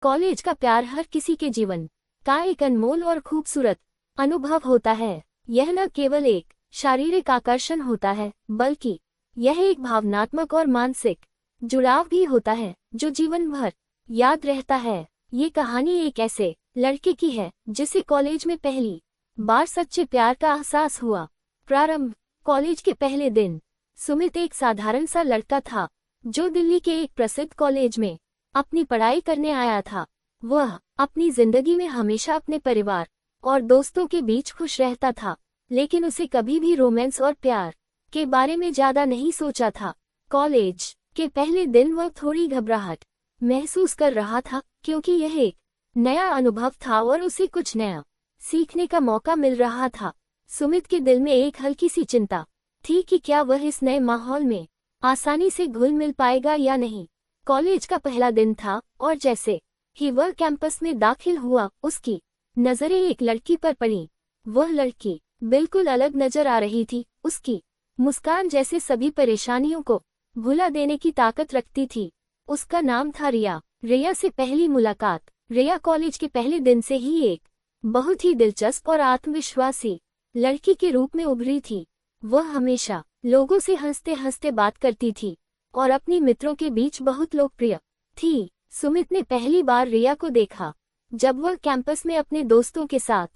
College का प्यार हर किसी के जीवन का एक अनमोल और खूबसूरत अनुभव होता है। यह न केवल एक शारीरिक आकर्षण होता है, बल्कि यह एक भावनात्मक और मानसिक जुड़ाव भी होता है जो जीवन भर याद रहता है। ये कहानी एक ऐसे लड़के की है जिसे कॉलेज में पहली बार सच्चे प्यार का एहसास हुआ। प्रारंभ। कॉलेज के पहले दिन सुमित एक साधारण सा लड़का था जो दिल्ली के एक प्रसिद्ध कॉलेज में अपनी पढ़ाई करने आया था। वह अपनी जिंदगी में हमेशा अपने परिवार और दोस्तों के बीच खुश रहता था, लेकिन उसे कभी भी रोमांस और प्यार के बारे में ज्यादा नहीं सोचा था। कॉलेज के पहले दिन वह थोड़ी घबराहट महसूस कर रहा था, क्योंकि यह एक नया अनुभव था और उसे कुछ नया सीखने का मौका मिल रहा था। सुमित के दिल में एक हल्की सी चिंता थी कि क्या वह इस नए माहौल में आसानी से घुल मिल पाएगा या नहीं। कॉलेज का पहला दिन था और जैसे ही वह कैंपस में दाखिल हुआ, उसकी नजरें एक लड़की पर पड़ी। वह लड़की बिल्कुल अलग नजर आ रही थी। उसकी मुस्कान जैसे सभी परेशानियों को भुला देने की ताकत रखती थी। उसका नाम था रिया। रिया से पहली मुलाकात। रिया कॉलेज के पहले दिन से ही एक बहुत ही दिलचस्प और आत्मविश्वासी लड़की के रूप में उभरी थी। वह हमेशा लोगों से हंसते हंसते बात करती थी और अपनी मित्रों के बीच बहुत लोकप्रिय थी। सुमित ने पहली बार रिया को देखा जब वह कैंपस में अपने दोस्तों के साथ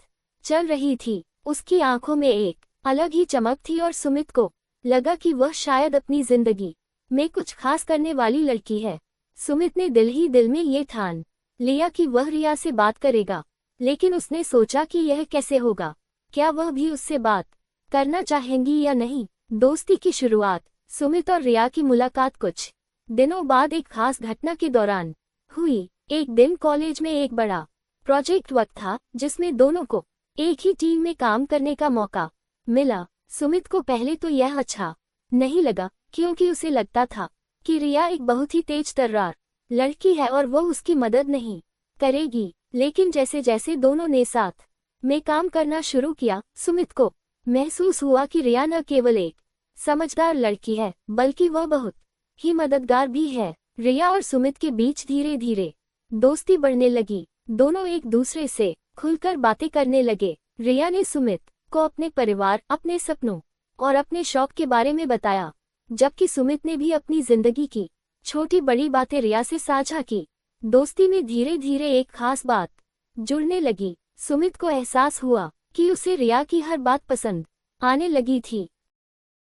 चल रही थी। उसकी आंखों में एक अलग ही चमक थी और सुमित को लगा कि वह शायद अपनी जिंदगी में कुछ खास करने वाली लड़की है। सुमित ने दिल ही दिल में ये ठान लिया कि वह रिया से बात करेगा, लेकिन उसने सोचा कि यह कैसे होगा। क्या वह भी उससे बात करना चाहेंगी या नहीं। दोस्ती की शुरुआत। सुमित और रिया की मुलाकात कुछ दिनों बाद एक खास घटना के दौरान हुई। एक दिन कॉलेज में एक बड़ा प्रोजेक्ट वर्क था जिसमें दोनों को एक ही टीम में काम करने का मौका मिला। सुमित को पहले तो यह अच्छा नहीं लगा, क्योंकि उसे लगता था कि रिया एक बहुत ही तेज तर्रार लड़की है और वह उसकी मदद नहीं करेगी। लेकिन जैसे जैसे दोनों ने साथ में काम करना शुरू किया, सुमित को महसूस हुआ कि रिया न केवल एक समझदार लड़की है, बल्कि वह बहुत ही मददगार भी है। रिया और सुमित के बीच धीरे धीरे दोस्ती बढ़ने लगी। दोनों एक दूसरे से खुलकर बातें करने लगे। रिया ने सुमित को अपने परिवार, अपने सपनों और अपने शौक के बारे में बताया, जबकि सुमित ने भी अपनी जिंदगी की छोटी बड़ी बातें रिया से साझा की। दोस्ती में धीरे धीरे एक खास बात जुड़ने लगी। सुमित को एहसास हुआ कि उसे रिया की हर बात पसंद आने लगी थी।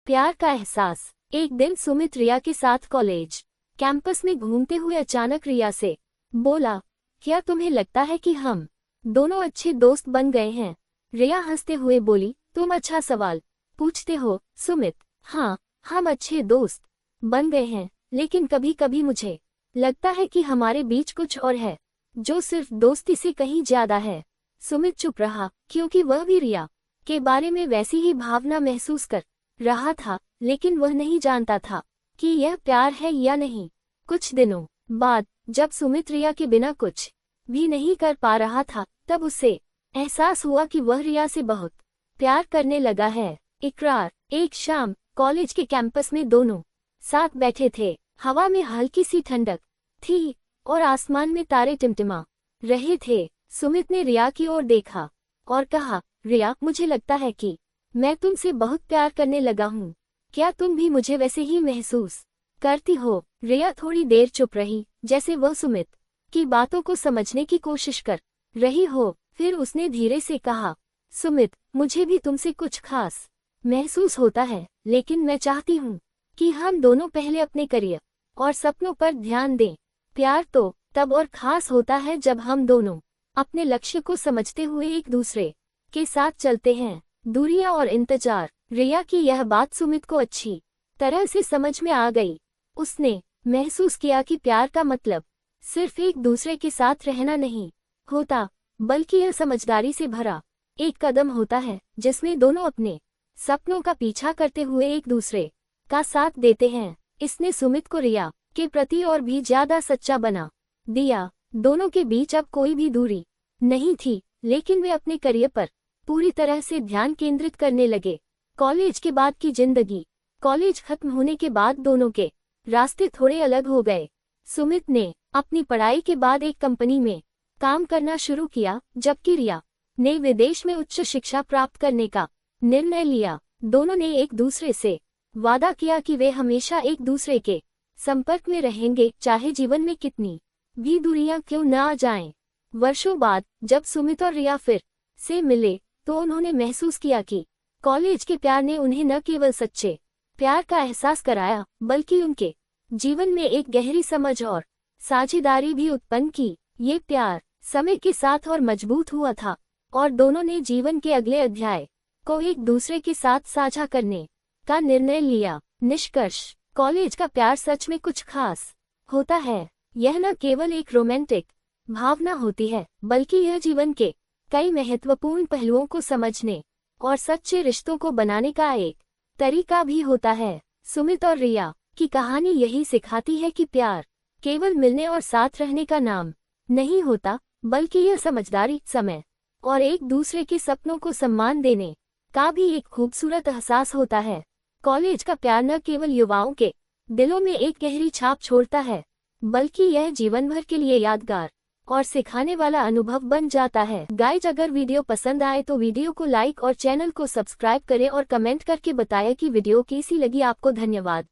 प्यार का एहसास। एक दिन सुमित रिया के साथ कॉलेज कैंपस में घूमते हुए अचानक रिया से बोला, क्या तुम्हें लगता है कि हम दोनों अच्छे दोस्त बन गए हैं। रिया हंसते हुए बोली, तुम अच्छा सवाल पूछते हो सुमित। हाँ, हम अच्छे दोस्त बन गए हैं, लेकिन कभी कभी मुझे लगता है कि हमारे बीच कुछ और है, जो सिर्फ दोस्ती से कहीं ज्यादा है। सुमित चुप रहा, क्योंकि वह भी रिया के बारे में वैसी ही भावना महसूस कर रहा था, लेकिन वह नहीं जानता था कि यह प्यार है या नहीं। कुछ दिनों बाद जब सुमित रिया के बिना कुछ भी नहीं कर पा रहा था, तब उसे एहसास हुआ कि वह रिया से बहुत प्यार करने लगा है। इकरार। एक शाम कॉलेज के कैंपस में दोनों साथ बैठे थे। हवा में हल्की सी ठंडक थी और आसमान में तारे टिमटिमा रहे थे। सुमित ने रिया की ओर देखा और कहा, रिया, मुझे लगता है कि मैं तुमसे बहुत प्यार करने लगा हूँ। क्या तुम भी मुझे वैसे ही महसूस करती हो। रिया थोड़ी देर चुप रही, जैसे वह सुमित की बातों को समझने की कोशिश कर रही हो। फिर उसने धीरे से कहा, सुमित, मुझे भी तुमसे कुछ खास महसूस होता है, लेकिन मैं चाहती हूँ कि हम दोनों पहले अपने करियर और सपनों पर ध्यान दें। प्यार तो तब और खास होता है जब हम दोनों अपने लक्ष्य को समझते हुए एक दूसरे के साथ चलते हैं। दूरियां और इंतजार। रिया की यह बात सुमित को अच्छी तरह से समझ में आ गई। उसने महसूस किया कि प्यार का मतलब सिर्फ एक दूसरे के साथ रहना नहीं होता, बल्कि यह समझदारी से भरा एक कदम होता है, जिसमें दोनों अपने सपनों का पीछा करते हुए एक दूसरे का साथ देते हैं। इसने सुमित को रिया के प्रति और भी ज्यादा सच्चा बना दिया। दोनों के बीच अब कोई भी दूरी नहीं थी, लेकिन वे अपने करियर पर पूरी तरह से ध्यान केंद्रित करने लगे। कॉलेज के बाद की जिंदगी। कॉलेज खत्म होने के बाद दोनों के रास्ते थोड़े अलग हो गए। सुमित ने अपनी पढ़ाई के बाद एक कंपनी में काम करना शुरू किया, जबकि रिया ने विदेश में उच्च शिक्षा प्राप्त करने का निर्णय लिया। दोनों ने एक दूसरे से वादा किया कि वे हमेशा एक दूसरे के संपर्क में रहेंगे, चाहे जीवन में कितनी भी दूरियां क्यों न आ जाएं। वर्षों बाद जब सुमित और रिया फिर से मिले तो उन्होंने महसूस किया कि कॉलेज के प्यार ने उन्हें न केवल सच्चे प्यार का एहसास कराया, बल्कि उनके जीवन में एक गहरी समझ और साझेदारी भी उत्पन्न की। ये प्यार समय के साथ और मजबूत हुआ था और दोनों ने जीवन के अगले अध्याय को एक दूसरे के साथ साझा करने का निर्णय लिया। निष्कर्ष, कॉलेज का प्यार सच में कुछ खास होता है। यह न केवल एक रोमांटिक भावना होती है, बल्कि यह जीवन के कई महत्वपूर्ण पहलुओं को समझने और सच्चे रिश्तों को बनाने का एक तरीका भी होता है। सुमित और रिया की कहानी यही सिखाती है कि प्यार केवल मिलने और साथ रहने का नाम नहीं होता, बल्कि यह समझदारी, समय और एक दूसरे के सपनों को सम्मान देने का भी एक खूबसूरत एहसास होता है। कॉलेज का प्यार न केवल युवाओं के दिलों में एक गहरी छाप छोड़ता है, बल्कि यह जीवन भर के लिए यादगार और सिखाने वाला अनुभव बन जाता है। गाइज, अगर वीडियो पसंद आए तो वीडियो को लाइक और चैनल को सब्सक्राइब करें और कमेंट करके बताएं कि वीडियो कैसी लगी आपको। धन्यवाद।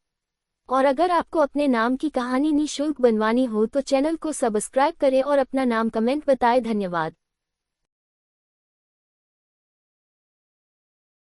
और अगर आपको अपने नाम की कहानी निःशुल्क बनवानी हो तो चैनल को सब्सक्राइब करें और अपना नाम कमेंट बताएं। धन्यवाद।